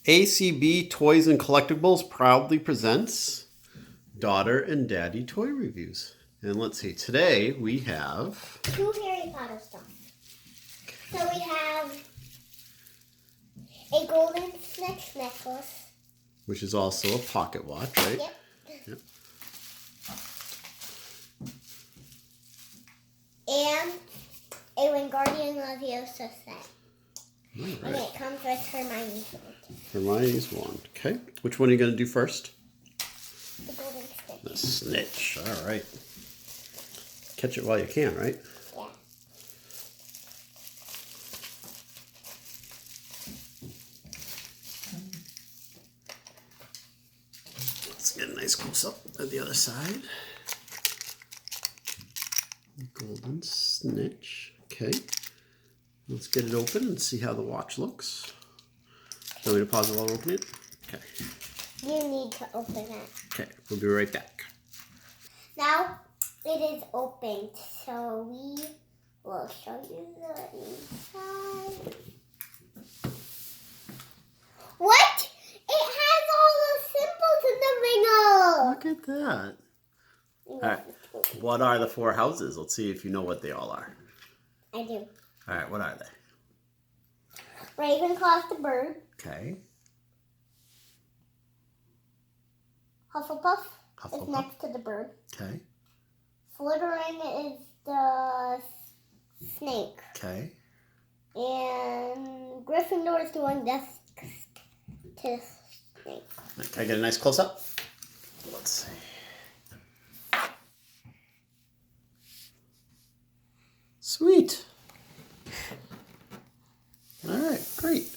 ACB Toys and Collectibles proudly presents Daughter and Daddy Toy Reviews. And let's see, today we have... 2 Harry Potter stuff. So we have a Golden Snitch necklace. Which is also a pocket watch, right? Yep. And a Wingardium Leviosa set. Right. And it comes with Hermione's wand. Hermione's wand. Okay. Which one are you going to do first? The Golden Snitch. The Snitch. All right. Catch it while you can, right? Yeah. Let's get a nice close-up at the other side. Golden Snitch. Okay. Let's get it open and see how the watch looks. Do you want me to pause it while we're opening it? Okay. You need to open it. Okay, we'll be right back. Now it is opened, so we will show you the inside. What? It has all the symbols in the Look at that. All right. What are the 4 houses? Let's see if you know what they all are. I do. All right, what are they? Ravenclaw's the bird. Okay. Hufflepuff is Hufflepuff. next to the bird. Okay. Slytherin is the snake. Okay. And Gryffindor is the one next to the snake. Can I get a nice close-up? Let's see. Sweet. All right, great.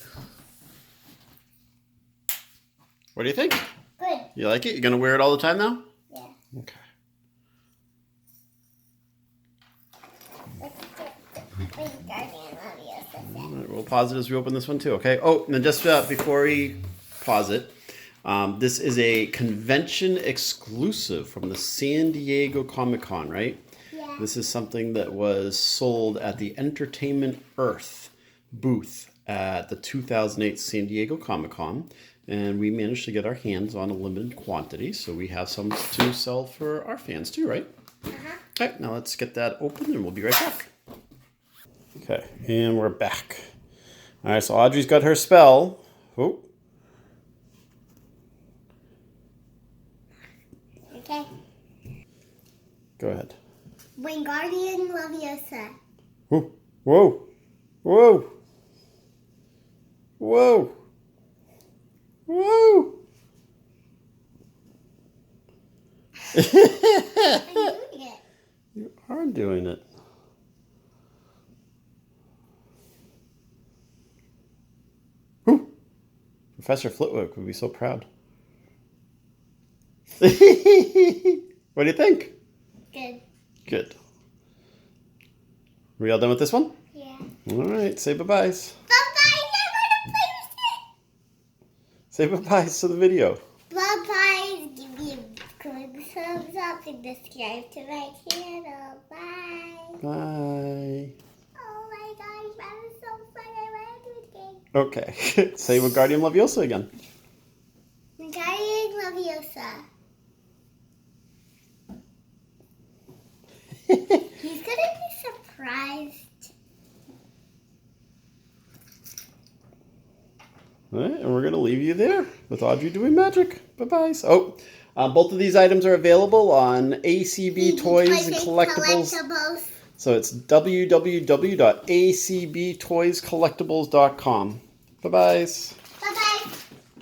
What do you think? Good. You like it? You gonna wear it all the time now? Yeah. Okay. Let's get Wingardium Leviosa. All right, we'll pause it as we open this one too, okay? Oh, and then just before we pause it, this is a convention exclusive from the San Diego ComicCon, right? Yeah. This is something that was sold at the Entertainment Earth booth at the 2008 San Diego ComicCon, and we managed to get our hands on a limited quantity, so we have some to sell for our fans too, right? Uh-huh. Okay, now let's get that open and we'll be right back. Okay, and we're back. All right, so Audrey's got her spell. Oh. Okay. Go ahead. Wingardium Leviosa. Whoa, whoa, whoa, whoa, whoa. I'm doing it. You are doing it. Whew. Professor Flitwick would be so proud. What do you think? Good. Good. We all done with this one? Yeah. All right, say bye-byes. Bye-bye. I want to play with it. Say bye-byes to the video. Bye-bye. Give me a good thumbs up and subscribe to my channel. Bye. Bye. Oh my gosh, that was so fun. I want to do it again. Okay. Say Wingardium Leviosa again. Wingardium Leviosa. He's gonna be surprised. All right, and we're going to leave you there with Audrey doing magic. Bye-bye. Oh, both of these items are available on ACB Toys and Collectibles. So it's www.acbtoyscollectibles.com. Bye-bye.